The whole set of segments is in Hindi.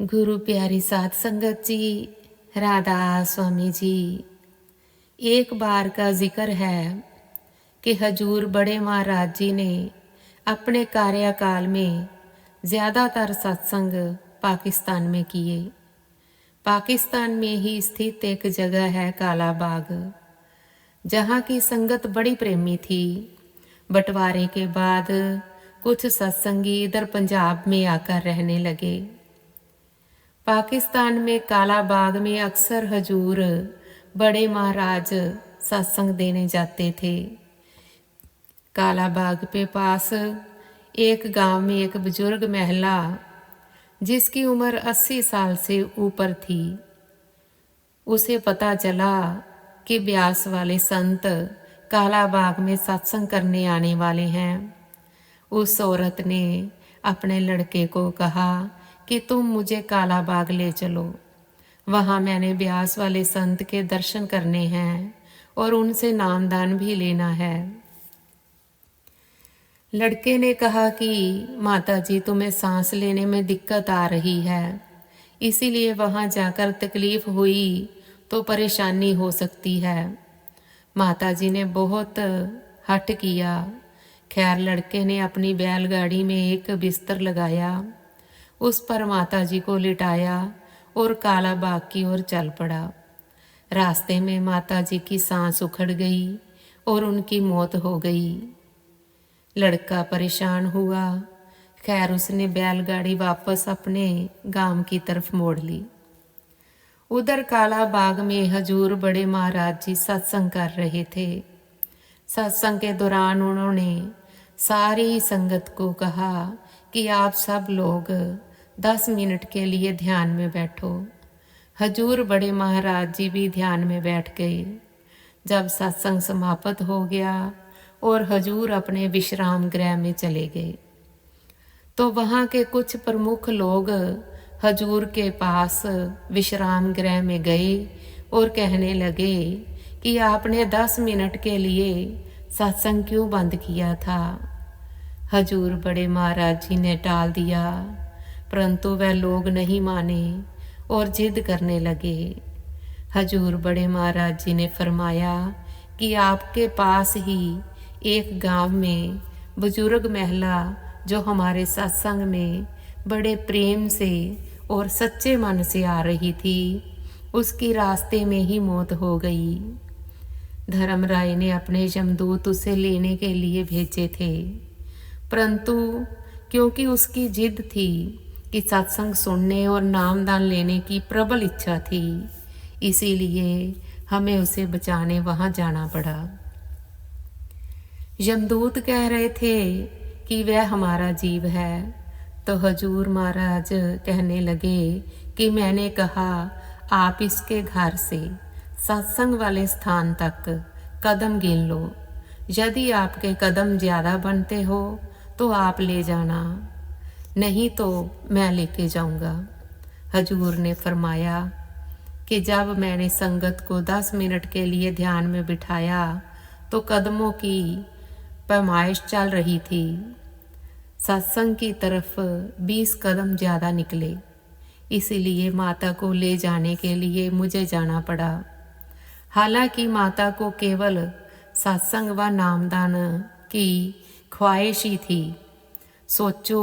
गुरु प्यारी साध संगत जी, राधा स्वामी जी। एक बार का जिक्र है कि हजूर बड़े महाराज जी ने अपने कार्यकाल में ज़्यादातर सत्संग पाकिस्तान में किए। पाकिस्तान में ही स्थित एक जगह है काला बाग, जहाँ की संगत बड़ी प्रेमी थी। बंटवारे के बाद कुछ सत्संगी इधर पंजाब में आकर रहने लगे। पाकिस्तान में काला बाग में अक्सर हजूर बड़े महाराज सत्संग देने जाते थे। काला बाग के पास एक गांव में एक बुजुर्ग महिला, जिसकी उम्र 80 साल से ऊपर थी, उसे पता चला कि ब्यास वाले संत काला बाग में सत्संग करने आने वाले हैं। उस औरत ने अपने लड़के को कहा कि तुम मुझे काला बाग ले चलो, वहाँ मैंने ब्यास वाले संत के दर्शन करने हैं और उनसे नामदान भी लेना है। लड़के ने कहा कि माता जी, तुम्हें सांस लेने में दिक्कत आ रही है, इसीलिए वहाँ जाकर तकलीफ हुई तो परेशानी हो सकती है। माता जी ने बहुत हठ किया। खैर, लड़के ने अपनी बैलगाड़ी में एक बिस्तर लगाया, उस पर माता जी को लिटाया और काला बाग की ओर चल पड़ा। रास्ते में माता जी की सांस उखड़ गई और उनकी मौत हो गई। लड़का परेशान हुआ। खैर, उसने बैलगाड़ी वापस अपने गांव की तरफ मोड़ ली। उधर काला बाग में हजूर बड़े महाराज जी सत्संग कर रहे थे। सत्संग के दौरान उन्होंने सारी संगत को कहा कि आप सब लोग 10 मिनट के लिए ध्यान में बैठो। हजूर बड़े महाराज जी भी ध्यान में बैठ गए। जब सत्संग समाप्त हो गया और हजूर अपने विश्राम गृह में चले गए, तो वहाँ के कुछ प्रमुख लोग हजूर के पास विश्राम गृह में गए और कहने लगे कि आपने 10 मिनट के लिए सत्संग क्यों बंद किया था। हजूर बड़े महाराज जी ने टाल दिया, परंतु वह लोग नहीं माने और जिद करने लगे। हजूर बड़े महाराज जी ने फरमाया कि आपके पास ही एक गांव में बुजुर्ग महिला, जो हमारे सत्संग में बड़े प्रेम से और सच्चे मन से आ रही थी, उसकी रास्ते में ही मौत हो गई। धर्मराय ने अपने यमदूत उसे लेने के लिए भेजे थे, परंतु क्योंकि उसकी जिद थी कि सत्संग सुनने और नामदान लेने की प्रबल इच्छा थी, इसीलिए हमें उसे बचाने वहां जाना पड़ा। यमदूत कह रहे थे कि वह हमारा जीव है, तो हजूर महाराज कहने लगे कि मैंने कहा आप इसके घर से सत्संग वाले स्थान तक कदम गिन लो, यदि आपके कदम ज़्यादा बनते हो तो आप ले जाना, नहीं तो मैं लेके जाऊंगा। हजूर ने फरमाया कि जब मैंने संगत को 10 मिनट के लिए ध्यान में बिठाया तो कदमों की पैमाइश चल रही थी। सत्संग की तरफ 20 कदम ज़्यादा निकले, इसीलिए माता को ले जाने के लिए मुझे जाना पड़ा। हालांकि माता को केवल सत्संग व नामदान की ख्वाहिश ही थी। सोचो,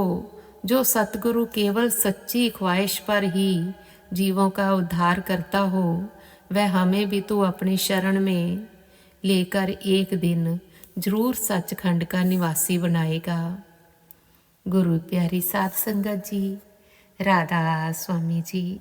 जो सतगुरु केवल सच्ची ख्वाहिश पर ही जीवों का उद्धार करता हो, वह हमें भी तो अपनी शरण में लेकर एक दिन जरूर सचखंड का निवासी बनाएगा। गुरु प्यारी साध संगत जी, राधा स्वामी जी।